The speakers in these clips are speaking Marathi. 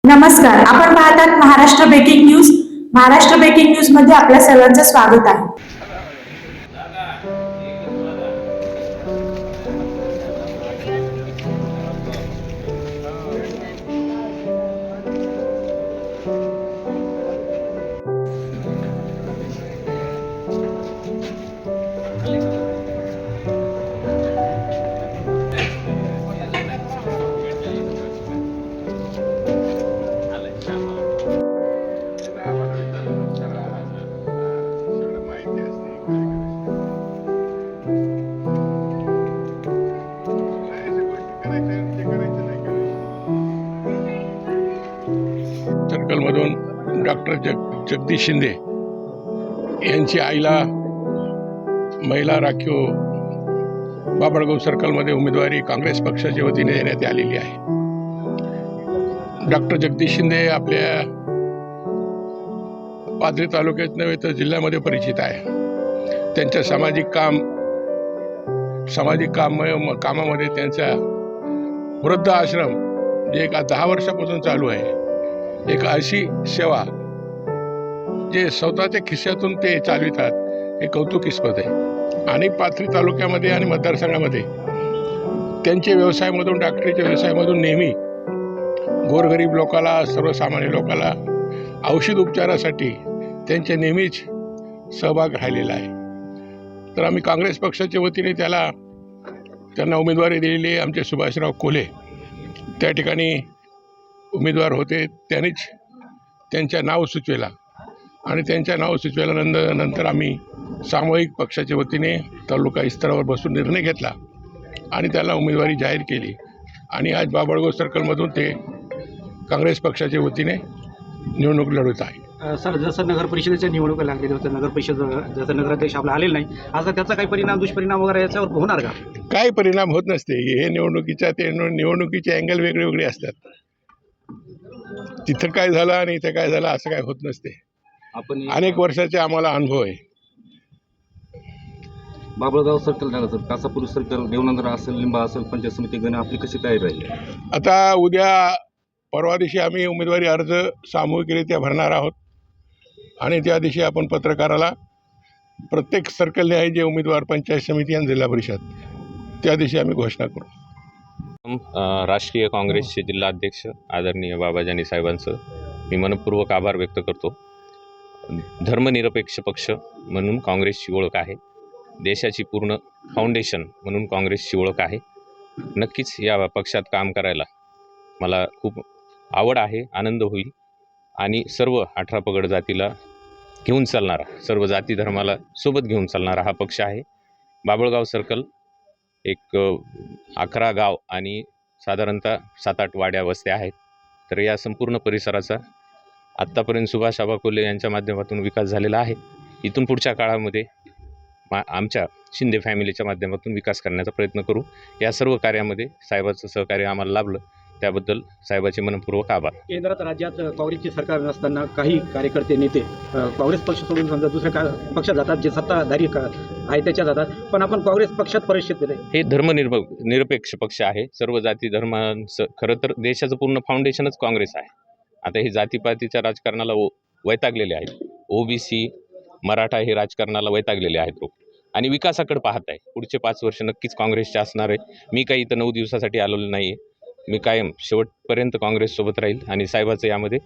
नमस्कार, आपण पाहतात Maharashtra breaking news. Maharashtra breaking news मध्ये आपल्या सर्वांचं स्वागत आहे. सर्कलमधून डॉक्टर जगदीश शिंदे यांची आईला महिला राखीव बाभळगाव सर्कलमध्ये उमेदवारी काँग्रेस पक्षाच्या वतीने देण्यात आलेली आहे. डॉक्टर जगदीश शिंदे आपल्या पाथरी तालुक्यात नव्हे तर जिल्ह्यामध्ये परिचित आहे. त्यांच्या कामामध्ये त्यांचा वृद्ध आश्रम जे एक 10 वर्षापासून चालू आहे, एक अशी सेवा जे स्वतःच्या खिशातून ते चालवितात, हे कौतुकीस्पद आहे. आणि पाथरी तालुक्यामध्ये आणि मतदारसंघामध्ये त्यांच्या व्यवसायामधून, डॉक्टरीच्या व्यवसायामधून नेहमी गोरगरीब लोकाला, सर्वसामान्य लोकाला औषध उपचारासाठी त्यांचे नेहमीच सहभाग राहिलेला आहे. तर आम्ही काँग्रेस पक्षाच्या वतीने त्यांना उमेदवारी दिलेली आहे. आमचे सुभाषराव कोल्हे त्या ठिकाणी उमेदवार होते. त्यांनीच त्यांच्या नाव सुचवेला आणि त्यांच्या नाव सुचवेल्यानंतर आम्ही सामूहिक पक्षाच्या वतीने तालुका स्तरावर बसून निर्णय घेतला आणि त्याला उमेदवारी जाहीर केली. आणि आज बाभळगाव सर्कलमधून ते काँग्रेस पक्षाच्या वतीने निवडणूक लढवत आहे. सर, जसं नगर परिषदेच्या निवडणुका लागलेल्या होत्या, नगर परिषद जसं नगराध्यक्ष आपला आलेला नाही, आता त्याचा काही परिणाम, दुष्परिणाम वगैरे याच्यावर होणार का? काही परिणाम होत नसते. हे निवडणुकीचे अँगल वेगळे वेगळे असतात. तिथं काय झालं आणि इथं काय झालं असं काय होत नसते. आपण अनेक वर्षाचे आम्हाला अनुभव आहे. बाभळगाव सर्कल झालं सर, कासापूर सर्कल, देवनंदरा असेल, लिंबा असेल, पंचायत समिती गण आपली कशी तयारी राहील? आता उद्या परवा दिवशी आम्ही उमेदवारी अर्ज सामूहिकरित्या भरणार आहोत आणि त्या दिवशी आपण पत्रकाराला प्रत्येक सर्कलने आहे जे उमेदवार पंचायत समिती आणि जिल्हा परिषद त्या दिवशी आम्ही घोषणा करू. राष्ट्रीय काँग्रेसचे जिल्हा अध्यक्ष आदरणीय बाबाजानी साहेबांचं मी मनपूर्वक आभार व्यक्त करतो. धर्मनिरपेक्ष पक्ष म्हणून काँग्रेसची ओळख आहे. देशाची पूर्ण फाउंडेशन म्हणून काँग्रेसची ओळख आहे. नक्कीच या पक्षात काम करायला मला खूप आवड आहे, आनंद होईल. आणि सर्व 18 पगड जातीला घेऊन चालणारा, सर्व जाती धर्माला सोबत घेऊन चालणारा हा पक्ष आहे. बाभळगाव सर्कल एक 11 गाव आणि साधारणतः 7-8 वाड्या वस्त्या आहेत. तर या संपूर्ण परिसराचा आत्तापर्यंत सुभाष आबा कोल्हे यांच्या माध्यमातून विकास झालेला आहे. इथून पुढच्या काळामध्ये आमच्या शिंदे फॅमिलीच्या माध्यमातून विकास करण्याचा प्रयत्न करू. या सर्व कार्यामध्ये साहेबाचं सहकार्य आम्हाला लाभलं, त्याबद्दल साहेबाचे मनपूर्वक आभार. केंद्रात, राज्यात काँग्रेसची सरकार नसताना काही कार्यकर्ते, नेते काँग्रेस पक्ष सोडून समजा दुसऱ्या पक्षात जातात, जे सत्ताधारी आहे त्याच्या जातात, पण आपण काँग्रेस पक्षात परिषद देते. हे निरपेक्ष पक्ष आहे. सर्व जाती धर्मांचं खरं तर देशाचं पूर्ण फाउंडेशनच काँग्रेस आहे. आता हे जातीपातीच्या राजकारणाला वैतागलेले आहेत. ओबीसी, मराठा हे राजकारणाला वैतागलेले आहेत लोक आणि विकासाकडे पाहत आहे. पुढचे 5 वर्ष नक्कीच काँग्रेसचे असणार आहे. मी काही इथं 9 दिवसासाठी आलेलो नाही आहे. मी कायम शेवटपर्यंत काँग्रेससोबत राहील आणि साहेबाचं यामध्ये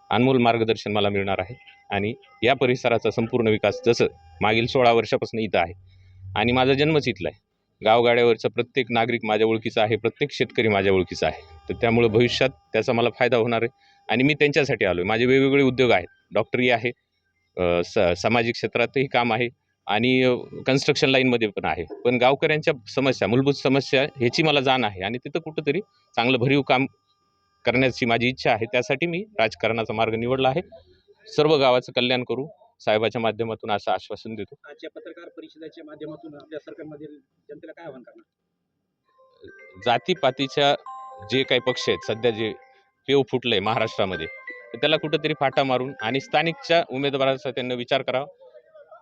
अनमोल मार्गदर्शन मला मिळणार आहे. आणि या परिसराचा संपूर्ण विकास, जसं मागील 16 वर्षापासून इथं आहे आणि माझा जन्मच इथला आहे. गावगाड्यावरचा प्रत्येक नागरिक माझ्या ओळखीचा आहे, प्रत्येक शेतकरी माझ्या ओळखीचा आहे. तर त्यामुळे भविष्यात त्याचा मला फायदा होणार आहे आणि मी त्यांच्यासाठी आलो आहे. माझे वेगवेगळे उद्योग आहेत, डॉक्टरी आहे, सामाजिक क्षेत्रातही काम आहे आणि कन्स्ट्रक्शन लाईनमध्ये पण आहे. पण गावकऱ्यांच्या समस्या, मूलभूत समस्या ह्याची मला जाण आहे आणि तिथं कुठंतरी चांगलं भरीव काम करण्याची माझी इच्छा आहे. त्यासाठी मी राजकारणाचा मार्ग निवडला आहे. सर्व गावाचं कल्याण करू साहेबाच्या माध्यमातून असं आश्वासन देतो. आजच्या पत्रकार परिषदेच्या माध्यमातून आपल्या सर्कलमधील जनतेला काय आवाहन करणार? जातीपातीच्या जे काही पक्ष आहेत, सध्या जे पेव फुटलं आहे महाराष्ट्रामध्ये, तर त्याला कुठंतरी फाटा मारून आणि स्थानिकच्या उमेदवाराचा त्यांना विचार करावा.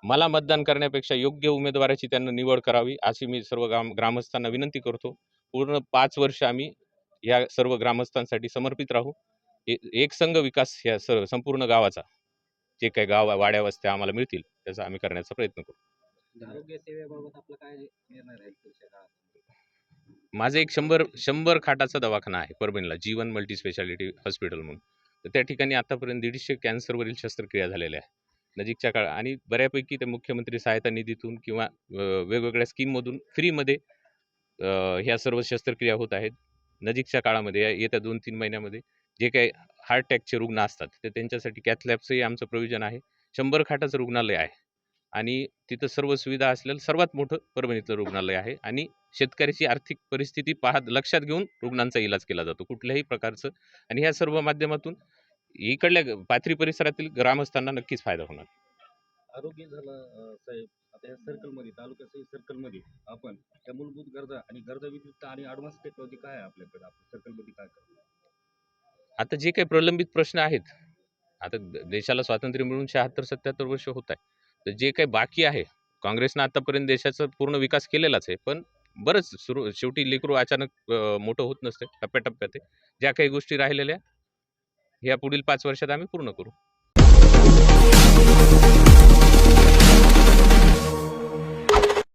मला मतदान करण्यापेक्षा योग्य उमेदवाराची त्यांना निवड करावी अशी मी सर्व ग्रामस्थांना विनंती करतो. पूर्ण 5 वर्ष आम्ही या सर्व ग्रामस्थांसाठी समर्पित राहू. एकसंघ विकास या संपूर्ण गावाचा, जे काही गाव वाड्या वस्त्या आम्हाला मिळतील त्याचा आम्ही करण्याचा प्रयत्न करू. आरोग्य सेवेबाबत आपला काय निर्णय राहील पुढच्या काळात? माझा एक 100 खाटाचा दवाखाना आहे परभणीला, जीवन मल्टी स्पेशालिटी हॉस्पिटल म्हणून. तर त्या ठिकाणी आतापर्यंत 150 कॅन्सरवरील शस्त्रक्रिया झालेल्या आहे नजीकच्या काळात, आणि बऱ्यापैकी ते मुख्यमंत्री सहायता निधीतून किंवा वेगवेगळ्या स्कीममधून फ्रीमध्ये ह्या सर्व शस्त्रक्रिया होत आहेत. नजीकच्या काळामध्ये येत्या 2-3 महिन्यामध्ये जे काही हार्ट अटॅकचे रुग्ण असतात तर त्यांच्यासाठी कॅथलॅबचंही आमचं प्रोव्हिजन आहे. 100 खाटाचं रुग्णालय आहे आणि तिथं सर्व सुविधा असलेलं सर्वात मोठं परभणीतलं रुग्णालय आहे. आणि शेतकऱ्याची आर्थिक परिस्थिती लक्षात घेऊन रुग्णांचा इलाज केला जातो कुठल्याही प्रकारचं. आणि ह्या सर्व माध्यमातून इकडल्या पाथरी परिसरातील ग्रामस्थांना नक्कीच फायदा होणार. आरोग्य झालं साहेब, आता या सर्कलमध्ये तालुक्याच्या सर्कलमध्ये आपण त्या मूलभूत गरजा आणि गरजा व्यतिरिक्त आणि ॲडव्हान्स टेक्नॉलॉजी काय आहे आपल्याकडे, आपल्या सर्कलमध्ये काय करतो? आता जे काही प्रलंबित प्रश्न आहेत, आता देशाला स्वातंत्र्य मिळून 76-77 वर्ष होत आहे, तर जे काही बाकी आहे, काँग्रेसनं आतापर्यंत देशाचा पूर्ण विकास केलेलाच आहे, पण बरंच शेवटी लेकरू अचानक मोठं होत नसते, टप्प्याटप्प्यात आहे. ज्या काही गोष्टी राहिलेल्या ह्या पुढील 5 वर्षात आम्ही पूर्ण करू.